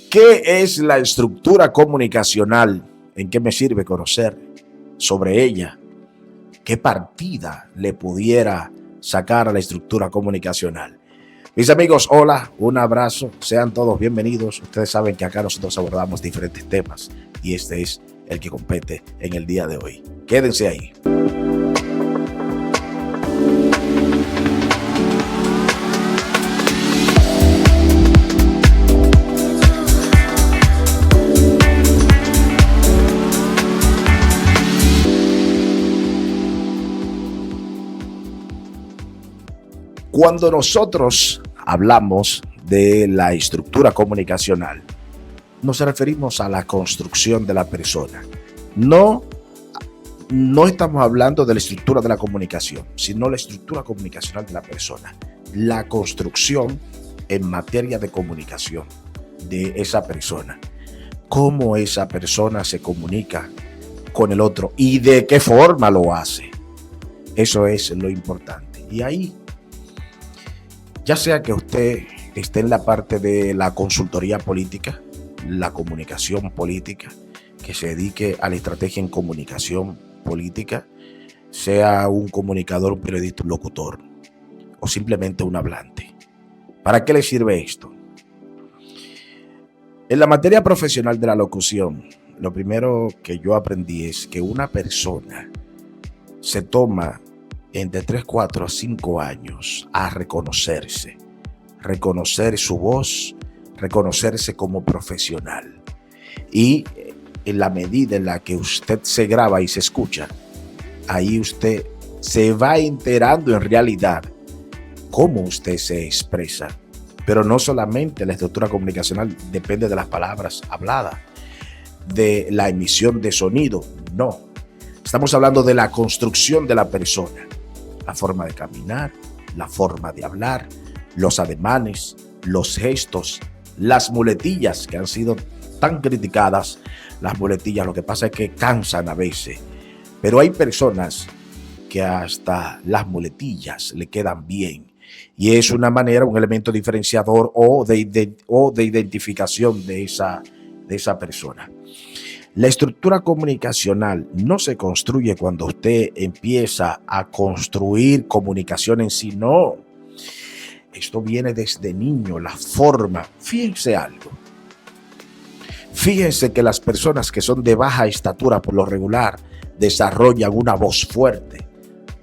¿Qué es la estructura comunicacional? ¿En qué me sirve conocer sobre ella? ¿Qué partida le pudiera sacar a la estructura comunicacional? Mis amigos, hola, un abrazo, sean todos bienvenidos. Ustedes saben que acá nosotros abordamos diferentes temas y este es el que compete en el día de hoy. Quédense ahí. Cuando nosotros hablamos de la estructura comunicacional, nos referimos a la construcción de la persona. No estamos hablando de la estructura de la comunicación, sino la estructura comunicacional de la persona. La construcción en materia de comunicación de esa persona. Cómo esa persona se comunica con el otro y de qué forma lo hace. Eso es lo importante. Y ahí, ya sea que usted esté en la parte de la consultoría política, la comunicación política, que se dedique a la estrategia en comunicación política, sea un comunicador, un periodista, un locutor o simplemente un hablante. ¿Para qué le sirve esto? En la materia profesional de la locución, lo primero que yo aprendí es que una persona se toma entre 3, 4 a 5 años a reconocerse, reconocer su voz, reconocerse como profesional. Y en la medida en la que usted se graba y se escucha, ahí usted se va enterando en realidad cómo usted se expresa. Pero no solamente la estructura comunicacional depende de las palabras habladas, de la emisión de sonido, no. Estamos hablando de la construcción de la persona. La forma de caminar, la forma de hablar, los ademanes, los gestos, las muletillas que han sido tan criticadas. Las muletillas, lo que pasa es que cansan a veces, pero hay personas que hasta las muletillas le quedan bien y es una manera, un elemento diferenciador o de identificación de esa persona. La estructura comunicacional no se construye cuando usted empieza a construir comunicación en sí, no. Esto viene desde niño, la forma. Fíjense algo. Fíjense que las personas que son de baja estatura por lo regular desarrollan una voz fuerte.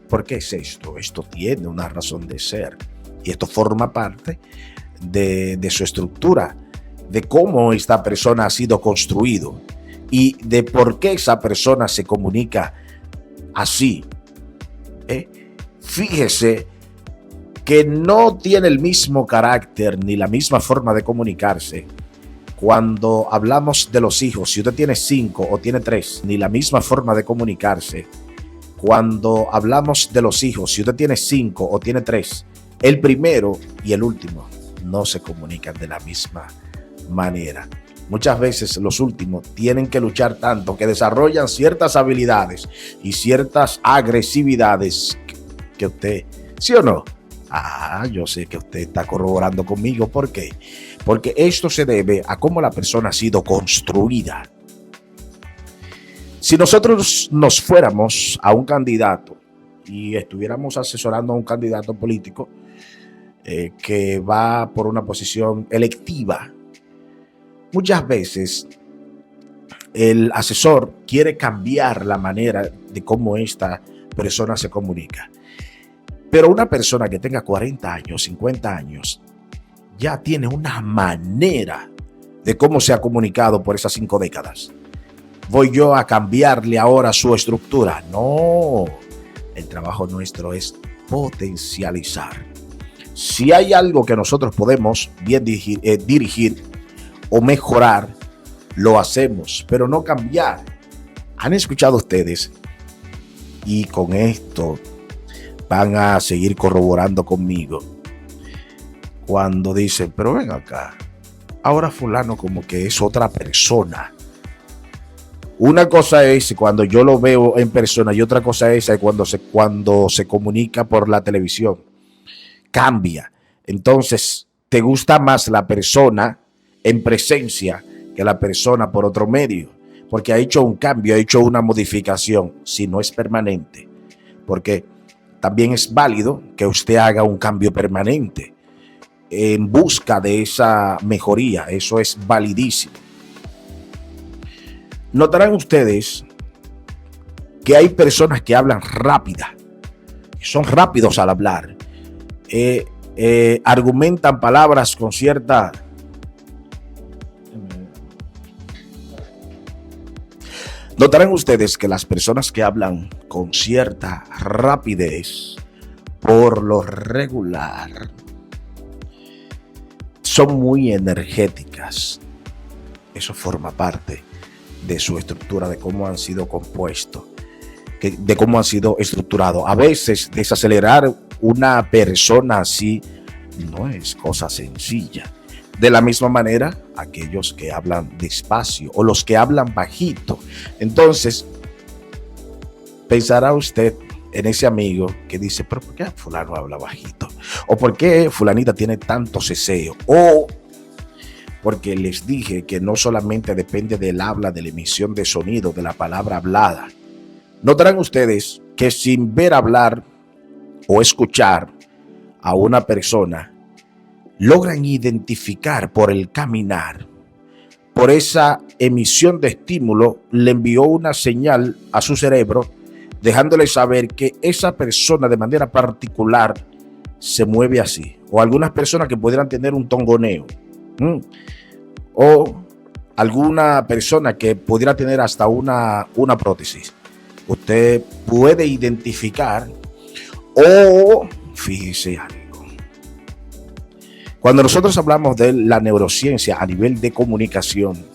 ¿Por qué es esto? Esto tiene una razón de ser y esto forma parte de su estructura, de cómo esta persona ha sido construido y de por qué esa persona se comunica así. Fíjese que no tiene el mismo carácter ni la misma forma de comunicarse. Cuando hablamos de los hijos, si usted tiene 5 o tiene 3, ni la misma forma de comunicarse. Cuando hablamos de los hijos, si usted tiene 5 o tiene 3, el primero y el último no se comunican de la misma manera. Muchas veces los últimos tienen que luchar tanto que desarrollan ciertas habilidades y ciertas agresividades que usted, ¿sí o no? Yo sé que usted está corroborando conmigo. ¿Por qué? Porque esto se debe a cómo la persona ha sido construida. Si nosotros nos fuéramos a un candidato y estuviéramos asesorando a un candidato político que va por una posición electiva, muchas veces el asesor quiere cambiar la manera de cómo esta persona se comunica. Pero una persona que tenga 40 años, 50 años, ya tiene una manera de cómo se ha comunicado por esas 5 décadas. ¿Voy yo a cambiarle ahora su estructura? No. El trabajo nuestro es potencializar. Si hay algo que nosotros podemos bien dirigir o mejorar, lo hacemos, pero no cambiar. ¿Han escuchado ustedes? Y con esto van a seguir corroborando conmigo. Cuando dicen, pero ven acá, ahora fulano como que es otra persona. Una cosa es cuando yo lo veo en persona y otra cosa es cuando se comunica por la televisión. Cambia. Entonces, ¿te gusta más la persona en presencia que la persona por otro medio, porque ha hecho un cambio, ha hecho una modificación, si no es permanente, porque también es válido que usted haga un cambio permanente en busca de esa mejoría. Eso es validísimo. Notarán ustedes que hay personas que hablan rápida, son rápidos al hablar, argumentan palabras con cierta... Notarán ustedes que las personas que hablan con cierta rapidez, por lo regular, son muy energéticas. Eso forma parte de su estructura, de cómo han sido compuestos, de cómo han sido estructurados. A veces desacelerar una persona así no es cosa sencilla. De la misma manera, aquellos que hablan despacio o los que hablan bajito. Entonces, pensará usted en ese amigo que dice, pero ¿por qué fulano habla bajito? ¿O por qué fulanita tiene tanto ceseo? O porque les dije que no solamente depende del habla, de la emisión de sonido, de la palabra hablada. Notarán ustedes que sin ver hablar o escuchar a una persona, logran identificar por el caminar, por esa emisión de estímulo, le envió una señal a su cerebro, dejándole saber que esa persona de manera particular se mueve así. O algunas personas que pudieran tener un tongoneo, o alguna persona que pudiera tener hasta una prótesis. Usted puede identificar, o fíjese algo. Cuando nosotros hablamos de la neurociencia a nivel de comunicación,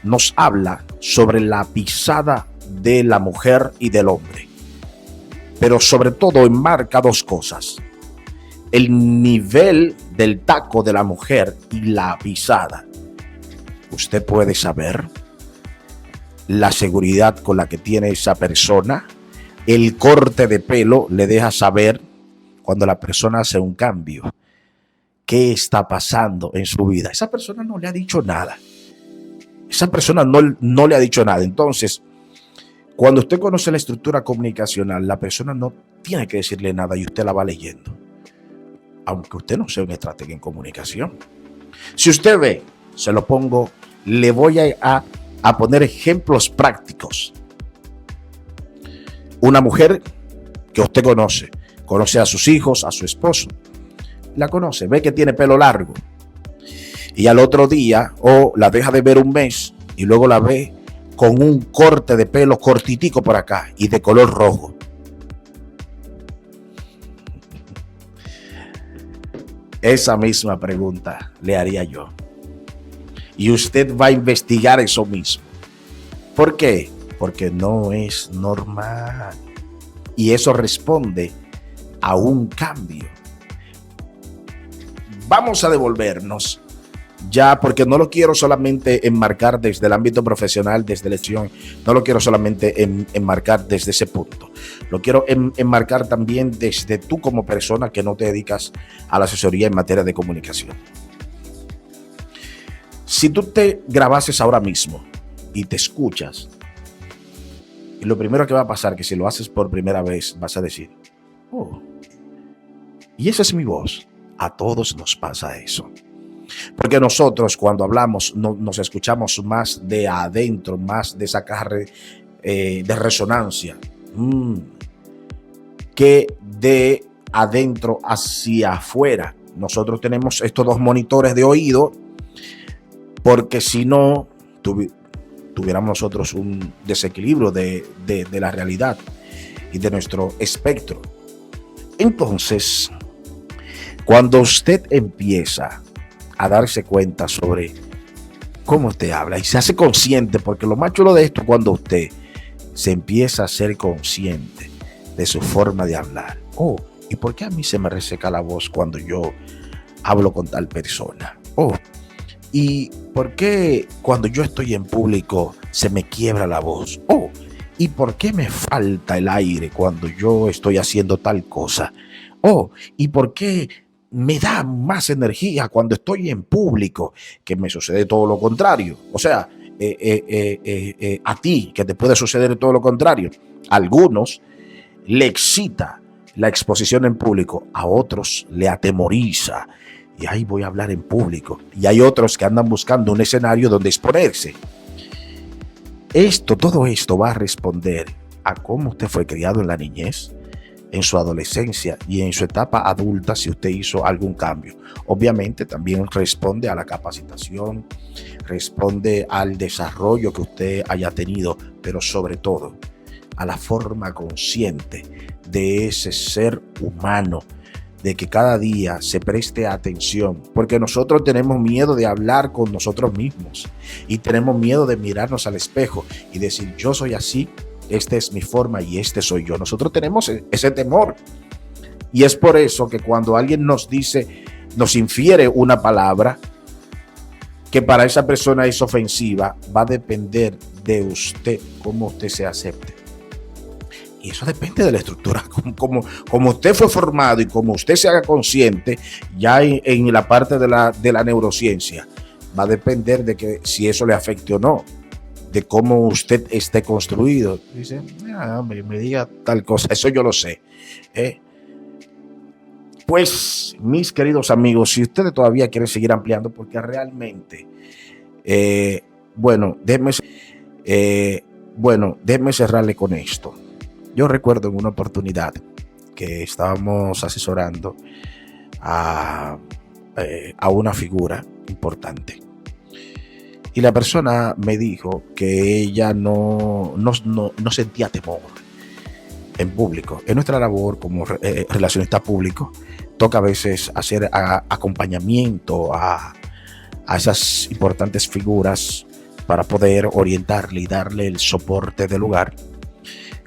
nos habla sobre la pisada de la mujer y del hombre. Pero sobre todo enmarca dos cosas: el nivel del taco de la mujer y la pisada. Usted puede saber la seguridad con la que tiene esa persona. El corte de pelo le deja saber cuando la persona hace un cambio. ¿Qué está pasando en su vida? Esa persona no le ha dicho nada. Esa persona no le ha dicho nada. Entonces, cuando usted conoce la estructura comunicacional, la persona no tiene que decirle nada y usted la va leyendo. Aunque usted no sea un estratega en comunicación. Si usted ve, se lo pongo, le voy a poner ejemplos prácticos. Una mujer que usted conoce a sus hijos, a su esposo. La conoce, ve que tiene pelo largo y al otro día o la deja de ver un mes y luego la ve con un corte de pelo cortitico por acá y de color rojo. Esa misma pregunta le haría yo y usted va a investigar eso mismo. ¿Por qué? Porque no es normal y eso responde a un cambio. Vamos a devolvernos ya, porque no lo quiero solamente enmarcar desde el ámbito profesional, desde elección, no lo quiero solamente enmarcar desde ese punto. Lo quiero enmarcar también desde tú como persona que no te dedicas a la asesoría en materia de comunicación. Si tú te grabases ahora mismo y te escuchas, y lo primero que va a pasar, que si lo haces por primera vez, vas a decir, oh, y esa es mi voz. A todos nos pasa eso. Porque nosotros cuando hablamos nos escuchamos más de adentro, más de esa caja de resonancia, que de adentro hacia afuera. Nosotros tenemos estos dos monitores de oído porque si no tuviéramos nosotros un desequilibrio de la realidad y de nuestro espectro. Entonces, cuando usted empieza a darse cuenta sobre cómo usted habla y se hace consciente, porque lo más chulo de esto es cuando usted se empieza a ser consciente de su forma de hablar. Oh, ¿y por qué a mí se me reseca la voz cuando yo hablo con tal persona? Oh, ¿y por qué cuando yo estoy en público se me quiebra la voz? Oh, ¿y por qué me falta el aire cuando yo estoy haciendo tal cosa? Oh, ¿y por qué me da más energía cuando estoy en público, que me sucede todo lo contrario. O sea, a ti, que te puede suceder todo lo contrario. A algunos le excita la exposición en público, a otros le atemoriza. Y ahí voy a hablar en público. Y hay otros que andan buscando un escenario donde exponerse. Todo esto va a responder a cómo usted fue criado en la niñez, en su adolescencia y en su etapa adulta, si usted hizo algún cambio. Obviamente también responde a la capacitación, responde al desarrollo que usted haya tenido, pero sobre todo a la forma consciente de ese ser humano, de que cada día se preste atención, porque nosotros tenemos miedo de hablar con nosotros mismos y tenemos miedo de mirarnos al espejo y decir, yo soy así, esta es mi forma y este soy yo. Nosotros tenemos ese temor, y es por eso que cuando alguien nos dice, nos infiere una palabra que para esa persona es ofensiva, va a depender de usted cómo usted se acepte. Y eso depende de la estructura, como usted fue formado y como usted se haga consciente, ya en la parte de la neurociencia, va a depender de que si eso le afecte o no, de cómo usted esté construido. Dice, me diga tal cosa, eso yo lo sé. Pues, mis queridos amigos, si ustedes todavía quieren seguir ampliando, porque realmente, déjenme cerrarle con esto. Yo recuerdo en una oportunidad que estábamos asesorando a una figura importante. Y la persona me dijo que ella no sentía temor en público. En nuestra labor como relacionista público, toca a veces hacer acompañamiento a esas importantes figuras para poder orientarle y darle el soporte del lugar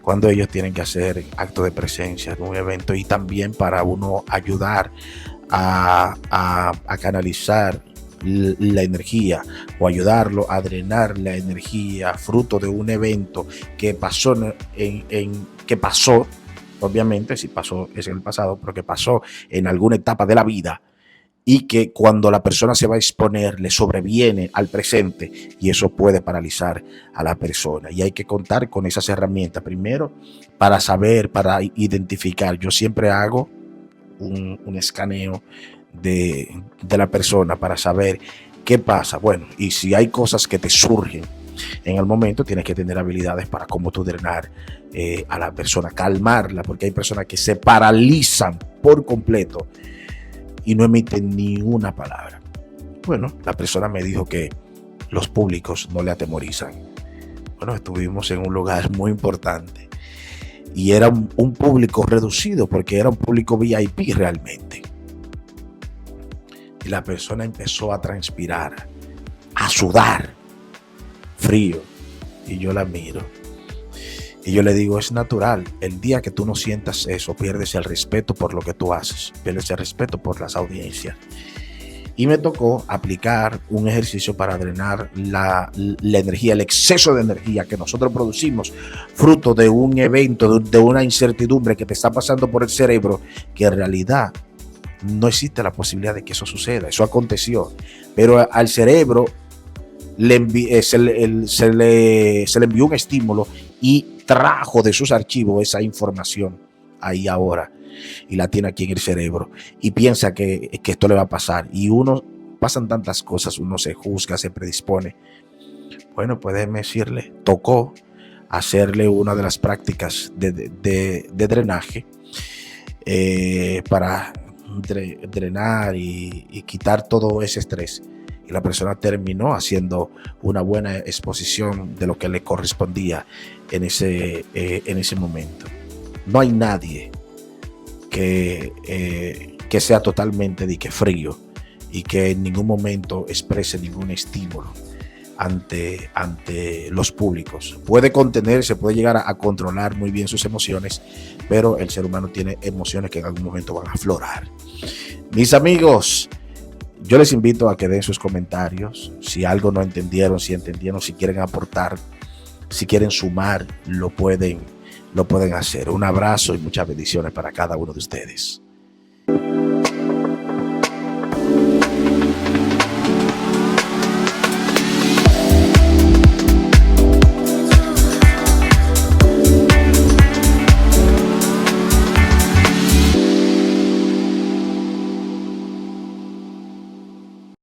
cuando ellos tienen que hacer acto de presencia en un evento, y también para uno ayudar a canalizar la energía o ayudarlo a drenar la energía fruto de un evento que pasó obviamente, si pasó es en el pasado, pero que pasó en alguna etapa de la vida, y que cuando la persona se va a exponer le sobreviene al presente, y eso puede paralizar a la persona. Y hay que contar con esas herramientas primero para saber, para identificar. Yo siempre hago un escaneo de la persona para saber qué pasa. Bueno, y si hay cosas que te surgen en el momento, tienes que tener habilidades para cómo tú drenar a la persona, calmarla, porque hay personas que se paralizan por completo y no emiten ni una palabra. Bueno, la persona me dijo que los públicos no le atemorizan. Bueno, estuvimos en un lugar muy importante y era un público reducido, porque era un público VIP realmente. Y la persona empezó a transpirar, a sudar frío, y yo la miro y yo le digo, es natural. El día que tú no sientas eso, pierdes el respeto por lo que tú haces, pierdes el respeto por las audiencias. Y me tocó aplicar un ejercicio para drenar la energía, el exceso de energía que nosotros producimos fruto de un evento, de una incertidumbre que te está pasando por el cerebro, que en realidad no existe la posibilidad de que eso suceda. Eso aconteció, pero al cerebro se le envió un estímulo y trajo de sus archivos esa información ahí ahora, y la tiene aquí en el cerebro, y piensa que esto le va a pasar, y pasan tantas cosas, uno se juzga, se predispone. Bueno, pues déjeme decirle, tocó hacerle una de las prácticas de drenaje para drenar y quitar todo ese estrés. Y la persona terminó haciendo una buena exposición de lo que le correspondía en ese momento. No hay nadie que sea totalmente frío y que en ningún momento exprese ningún estímulo ante los públicos. Puede contenerse, puede llegar a controlar muy bien sus emociones, pero el ser humano tiene emociones que en algún momento van a aflorar. Mis amigos, yo les invito a que den sus comentarios. Si algo no entendieron, si entendieron, si quieren aportar, si quieren sumar, lo pueden hacer. Un abrazo y muchas bendiciones para cada uno de ustedes.